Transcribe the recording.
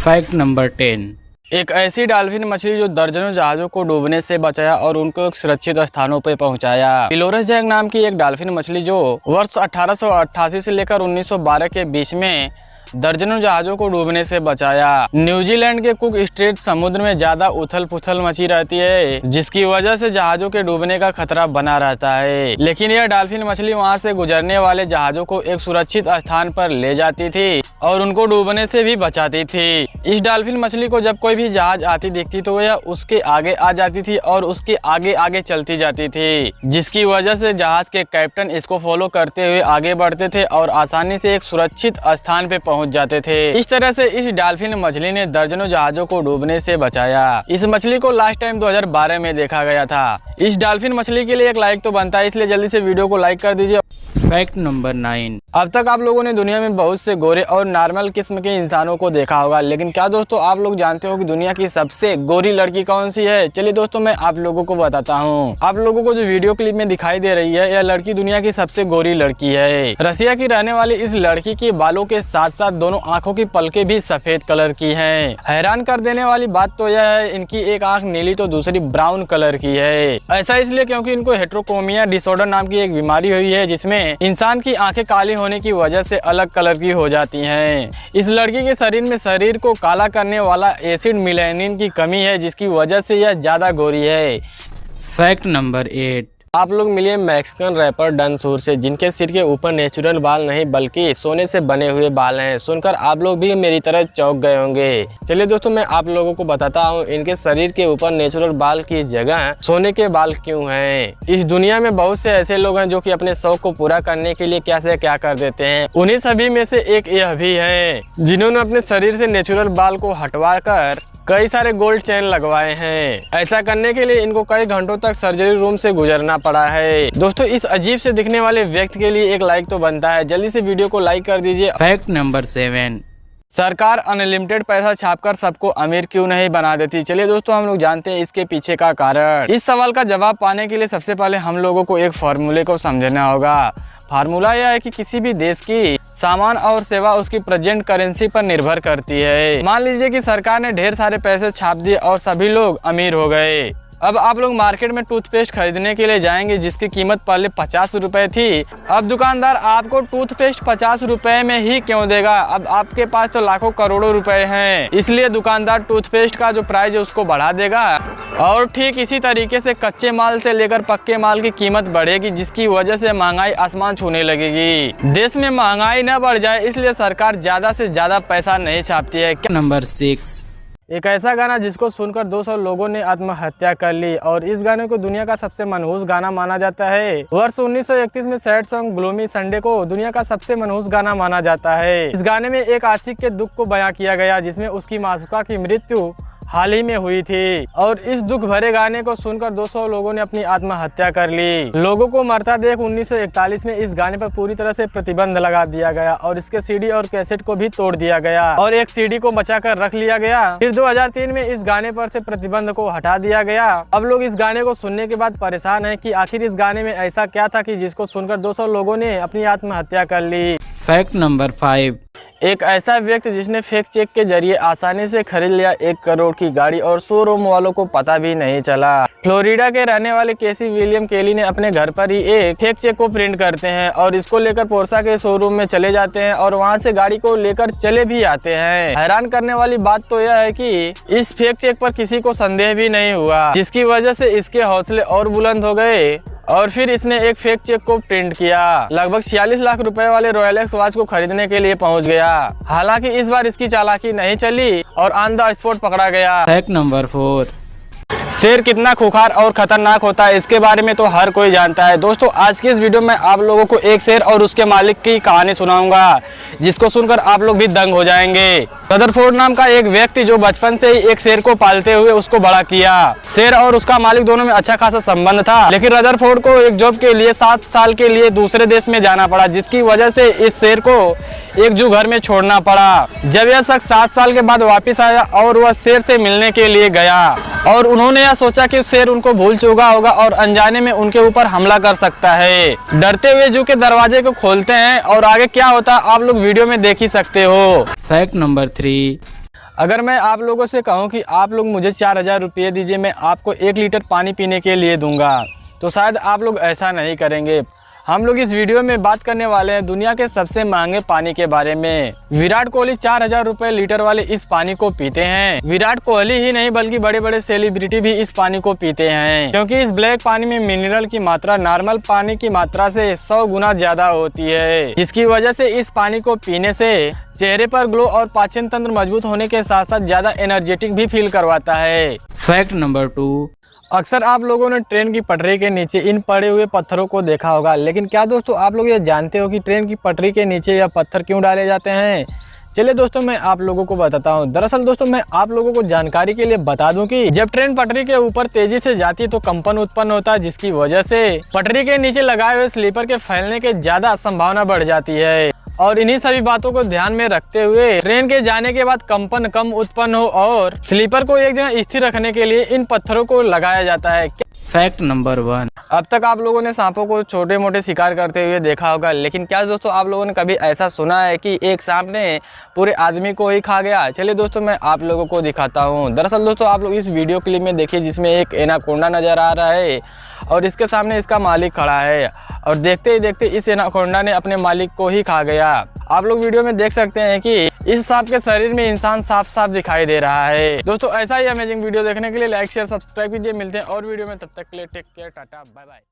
Fact number 10। एक ऐसी dolphin मछली जो दर्जनों जहाज़ों को डूबने से बचाया और उनको एक सुरक्षित स्थानों पर पहुंचाया। पिलोरस जैक नाम की एक डॉल्फिन मछली जो वर्ष 1888 से लेकर 1912 के बीच में दर्जनों जहाज़ों को डूबने से बचाया। न्यूजीलैंड के कुक स्ट्रेट समुद्र में ज्यादा उथल पुथल मची रहती है, जिसकी वजह से जहाज़ों के डूबने का खतरा बना रहता है। लेकिन यह डॉल्फिन मछली वहां से गुजरने वाले जहाज़ों को एक सुरक्षित स्थान पर ले जाती थी और उनको डूबने से भी बचाती थी। इस डॉल्फिन मछली को जब कोई भी जहाज आती दिखती तो यह उसके आगे आ जाती थी और उसके आगे आगे चलती जाती थी, जिसकी वजह से जहाज के कैप्टन इसको फॉलो करते हुए आगे बढ़ते थे और आसानी से एक सुरक्षित स्थान पे पहुंच जाते थे। इस तरह से इस डॉल्फिन मछली ने दर्जनों जहाजों को डूबने से बचाया। इस मछली को लास्ट टाइम 2012 में देखा गया था। इस डॉल्फिन मछली के लिए एक लाइक तो बनता है, इसलिए जल्दी से वीडियो को लाइक कर दीजिए। Fact number 9। अब तक आप लोगों ने दुनिया में बहुत से गोरे और नॉर्मल किस्म के इंसानों को देखा होगा, लेकिन क्या दोस्तों आप लोग जानते हो कि दुनिया की सबसे गोरी लड़की कौन सी है? चलिए दोस्तों मैं आप लोगों को बताता हूँ। आप लोगों को जो वीडियो क्लिप में दिखाई दे रही है, यह लड़की दुनिया की सबसे गोरी लड़की है। रसिया की रहने वाली इस लड़की के बालों के साथ साथ दोनों आंखों की पलकें भी सफेद कलर की हैं। हैरान कर देने वाली बात तो यह है, इनकी एक आंख नीली तो दूसरी ब्राउन कलर की है। ऐसा इसलिए क्योंकि इनको हेटेरोक्रोमिया डिसऑर्डर नाम की एक बीमारी हुई है, जिसमें इंसान की आंखें काली होने की वजह से अलग कलर की हो जाती हैं। इस लड़की के शरीर में शरीर को काला करने वाला एसिड मेलानिन की कमी है, जिसकी वजह से यह ज्यादा गोरी है। Fact number 8। आप लोग मिलिए मैक्सिकन रैपर डनसूर से, जिनके सिर के ऊपर नेचुरल बाल नहीं बल्कि सोने से बने हुए बाल हैं। सुनकर आप लोग भी मेरी तरह चौंक गए होंगे। चलिए दोस्तों मैं आप लोगों को बताता हूँ इनके शरीर के ऊपर नेचुरल बाल की जगह सोने के बाल क्यों हैं। इस दुनिया में बहुत से ऐसे लोग हैं जो कि अपने शौक को पूरा करने के लिए क्या से क्या कर देते हैं। उन्हीं सभी में से एक यह भी है, जिन्होंने अपने शरीर से नेचुरल बाल को हटवा कर कई सारे गोल्ड चेन लगवाए हैं। ऐसा करने के लिए इनको कई घंटों तक सर्जरी रूम से गुजरना पड़ा है। दोस्तों इस अजीब से दिखने वाले व्यक्ति के लिए एक लाइक तो बनता है, जल्दी से वीडियो को लाइक कर दीजिए। Fact number 7। सरकार अनलिमिटेड पैसा छापकर सबको अमीर क्यों नहीं बना देती? चलिए दोस्तों हम लोग जानते हैं इसके पीछे का कारण। इस सवाल का जवाब पाने के लिए सबसे पहले हम लोगों को एक फॉर्मूले को समझना होगा। फार्मूला यह है कि किसी भी देश की सामान और सेवा उसकी प्रेजेंट करेंसी पर निर्भर करती है। मान लीजिए कि सरकार ने ढेर सारे पैसे छाप दिए और सभी लोग अमीर हो गए। अब आप लोग मार्केट में टूथपेस्ट खरीदने के लिए जाएंगे, जिसकी कीमत पहले 50 रुपए थी। अब दुकानदार आपको टूथपेस्ट 50 रुपए में ही क्यों देगा? अब आपके पास तो लाखों करोड़ों रुपए हैं, इसलिए दुकानदार टूथपेस्ट का जो प्राइस है उसको बढ़ा देगा। और ठीक इसी तरीके से कच्चे माल से लेकर पक्के माल की कीमत बढ़ेगी, जिसकी वजह से महंगाई आसमान छूने लगेगी। देश में महंगाई न बढ़ जाए इसलिए सरकार ज्यादा से ज्यादा पैसा नहीं छापती है। नंबर 6। एक ऐसा गाना जिसको सुनकर 200 लोगों ने आत्महत्या कर ली और इस गाने को दुनिया का सबसे मनहूस गाना माना जाता है। वर्ष 1931 में सैड सॉन्ग ग्लूमी संडे को दुनिया का सबसे मनहूस गाना माना जाता है। इस गाने में एक आशिक के दुख को बयां किया गया, जिसमें उसकी मासूका की मृत्यु हाल ही में हुई थी और इस दुख भरे गाने को सुनकर 200 लोगों ने अपनी आत्महत्या कर ली। लोगों को मरता देख 1941 में इस गाने पर पूरी तरह से प्रतिबंध लगा दिया गया और इसके सीडी और कैसेट को भी तोड़ दिया गया और एक सीडी को बचाकर रख लिया गया। फिर 2003 में इस गाने पर से प्रतिबंध को हटा दिया गया। अब लोग इस गाने को सुनने के बाद परेशान है कि आखिर इस गाने में ऐसा क्या था कि जिसको सुनकर 200 लोगों ने अपनी आत्महत्या कर ली। Fact number 5। एक ऐसा व्यक्ति जिसने फेक चेक के जरिए आसानी से खरीद लिया 1 करोड़ की गाड़ी और शोरूम वालों को पता भी नहीं चला। फ्लोरिडा के रहने वाले केसी विलियम केली ने अपने घर पर ही एक फेक चेक को प्रिंट करते हैं और इसको लेकर पोर्सा के शोरूम में चले जाते हैं और वहां से गाड़ी को लेकर चले भी आते हैं। हैरान करने वाली बात तो यह है कि इस फेक चेक पर किसी को संदेह भी नहीं हुआ, जिसकी वजह से इसके हौसले और बुलंद हो गए और फिर इसने एक फेक चेक को प्रिंट किया। लगभग 46 लाख रुपए वाले रॉयलेक्स वॉच को खरीदने के लिए पहुंच गया। हालांकि इस बार इसकी चालाकी नहीं चली और ऑन द स्पॉट पकड़ा गया। Fact number 4। शेर कितना खूंखार और खतरनाक होता है इसके बारे में तो हर कोई जानता है। दोस्तों आज की इस वीडियो में आप लोगों को एक शेर और उसके मालिक की कहानी सुनाऊंगा, जिसको सुनकर आप लोग भी दंग हो जाएंगे। रदरफोर्ड नाम का एक व्यक्ति जो बचपन से ही एक शेर को पालते हुए उसको बड़ा किया। शेर और उसका मालिक दोनों में अच्छा खासा संबंध था, लेकिन रदरफोर्ड को एक जॉब के लिए 7 साल के लिए दूसरे देश में जाना पड़ा, जिसकी वजह से इस शेर को एक जू घर में छोड़ना पड़ा। जब यह शख्स 7 साल के बाद वापस आया और वह शेर से मिलने के लिए गया और उन्होंने यह सोचा कि शेर उनको भूल चुका होगा और अनजाने में उनके ऊपर हमला कर सकता है। डरते हुए जू के दरवाजे को खोलते हैं और आगे क्या होता आप लोग वीडियो में देख ही सकते हो। Fact number 3। अगर मैं आप लोगों से कहूं कि आप लोग मुझे 4000 रुपये दीजिए, मैं आपको 1 लीटर पानी पीने के लिए दूंगा, तो शायद आप लोग ऐसा नहीं करेंगे। हम लोग इस वीडियो में बात करने वाले हैं दुनिया के सबसे महंगे पानी के बारे में। विराट कोहली 4000 रुपये लीटर वाले इस पानी को पीते हैं। विराट कोहली ही नहीं बल्कि बड़े बड़े सेलिब्रिटी भी इस पानी को पीते हैं, क्योंकि इस ब्लैक पानी में मिनरल की मात्रा नॉर्मल पानी की मात्रा से 100 गुना ज्यादा होती है, जिसकी वजह से इस पानी को पीने से चेहरे पर ग्लो और पाचन तंत्र मजबूत होने के साथ साथ ज्यादा एनर्जेटिक भी फील करवाता है। Fact number 2। अक्सर आप लोगों ने ट्रेन की पटरी के नीचे इन पड़े हुए पत्थरों को देखा होगा, लेकिन क्या दोस्तों आप लोग ये जानते हो कि ट्रेन की पटरी के नीचे यह पत्थर क्यों डाले जाते हैं? चलिए दोस्तों मैं आप लोगों को बताता हूँ। दरअसल दोस्तों मैं आप लोगों को जानकारी के लिए बता दूं कि जब ट्रेन पटरी के ऊपर तेजी से जाती है तो कंपन उत्पन्न होता है, जिसकी वजह से पटरी के नीचे लगाए हुए स्लीपर के फैलने के ज्यादा संभावना बढ़ जाती है। और इन्हीं सभी बातों को ध्यान में रखते हुए ट्रेन के जाने के बाद कंपन कम उत्पन्न हो और स्लीपर को एक जगह स्थिर रखने के लिए इन पत्थरों को लगाया जाता है। Fact number 1। अब तक आप लोगों ने सांपों को छोटे मोटे शिकार करते हुए देखा होगा, लेकिन क्या दोस्तों आप लोगों ने कभी ऐसा सुना है कि एक सांप ने पूरे आदमी को ही खा गया? चलिए दोस्तों मैं आप लोगों को दिखाता हूँ। दरअसल दोस्तों आप लोग इस वीडियो क्लिप में देखिए, जिसमें एक एनाकोंडा नजर आ रहा है और इसके सामने इसका मालिक खड़ा है और देखते ही देखते इस एनाकोंडा ने अपने मालिक को ही खा गया। आप लोग वीडियो में देख सकते हैं कि इस सांप के शरीर में इंसान साफ साफ दिखाई दे रहा है। दोस्तों ऐसा ही अमेजिंग वीडियो देखने के लिए लाइक शेयर सब्सक्राइब कीजिए। मिलते हैं और वीडियो में, तब तक के लिए take care, tata bye bye.